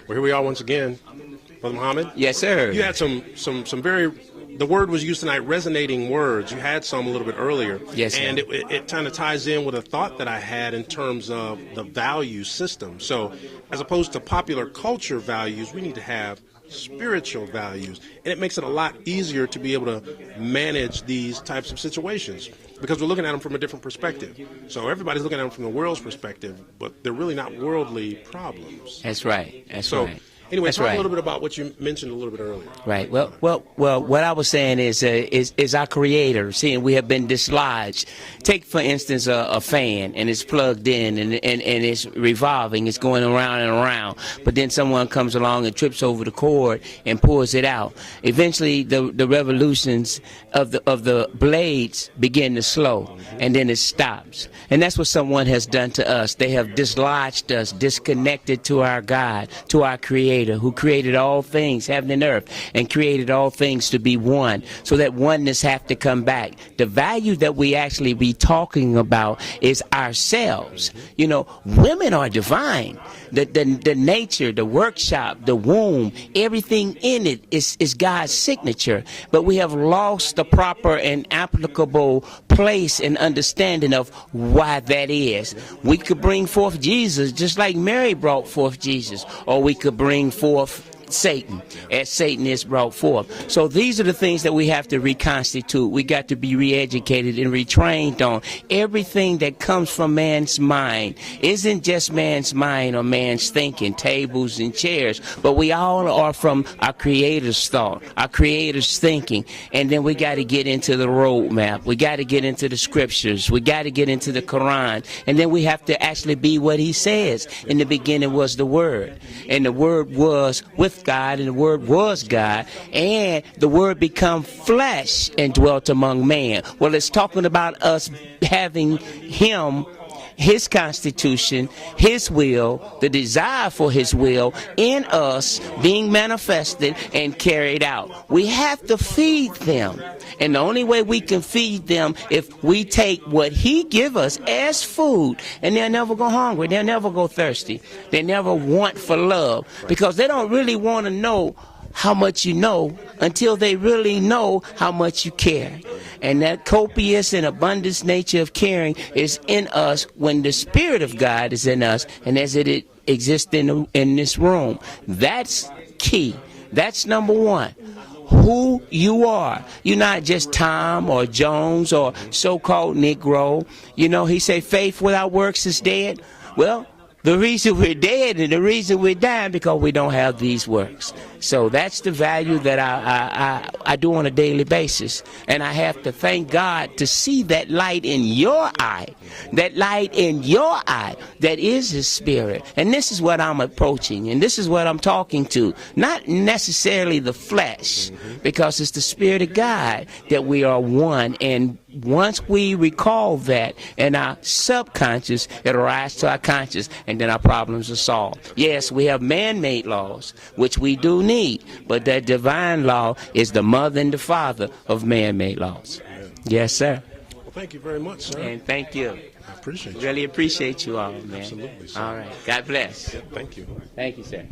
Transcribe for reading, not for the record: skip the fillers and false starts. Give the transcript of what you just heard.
Well, here we are once again, Brother Muhammad. Yes, sir. You had some very, the word was used tonight, resonating words. You had some a little bit earlier. Yes, sir. And it kind of ties in with a thought that I had in terms of the value system. So as opposed to popular culture values, we need to have spiritual values. And it makes it a lot easier to be able to manage these types of situations because we're looking at them from a different perspective. So everybody's looking at them from the world's perspective, but they're really not worldly problems. That's right. That's So right. anyway, That's talk right. a little bit about what you mentioned a little bit earlier. Right. Well. What I was saying is our Creator. Seeing we have been dislodged. Take for instance a fan, and it's plugged in, and it's revolving. It's going around and around. But then someone comes along and trips over the cord and pulls it out. Eventually, the revolutions of the blades begin to slow, and then it stops. And that's what someone has done to us. They have dislodged us, disconnected to our God, to our Creator, who created all things, heaven and earth, and created all things to be one, so that oneness have to come back. The value that we actually be talking about is ourselves. You know, women are divine. The nature, the workshop, the womb, everything in it is God's signature. But we have lost the proper and applicable place and understanding of why that is. We could bring forth Jesus just like Mary brought forth Jesus, or we could bring forth Satan, as Satan is brought forth. So these are the things that we have to reconstitute. We got to be re-educated and retrained on. Everything that comes from man's mind isn't just man's mind or man's thinking, tables and chairs, but we all are from our Creator's thought, our Creator's thinking. And then we got to get into the roadmap. We got to get into the scriptures. We got to get into the Quran. And then we have to actually be what he says. In the beginning was the Word, and the Word was with God, and the Word was God, and the Word become flesh and dwelt among man. Well, it's talking about us having him, his constitution, his will, the desire for his will in us being manifested and carried out. We have to feed them. And the only way we can feed them if we take what he give us as food, and they'll never go hungry, they'll never go thirsty, they never want for love, because they don't really want to know how much you know until they really know how much you care. And that copious and abundance nature of caring is in us when the Spirit of God is in us, and as it exists in this room. That's key. That's number one. Who you are. You're not just Tom or Jones or so-called Negro. You know, he say faith without works is dead. Well, the reason we're dead and the reason we're dying because we don't have these works. So that's the value that I do on a daily basis. And I have to thank God to see that light in your eye. That light in your eye that is his Spirit. And this is what I'm approaching. And this is what I'm talking to. Not necessarily the flesh, because it's the Spirit of God that we are one. And once we recall that in our subconscious, it'll rise to our conscious, and then our problems are solved. Yes, we have man-made laws, which we do need, but that divine law is the mother and the father of man-made laws. Yes, sir. Well, thank you very much, sir. And thank you. I appreciate you. Really appreciate you all, man. Absolutely, sir. All right. God bless. Yeah, thank you. Thank you, sir.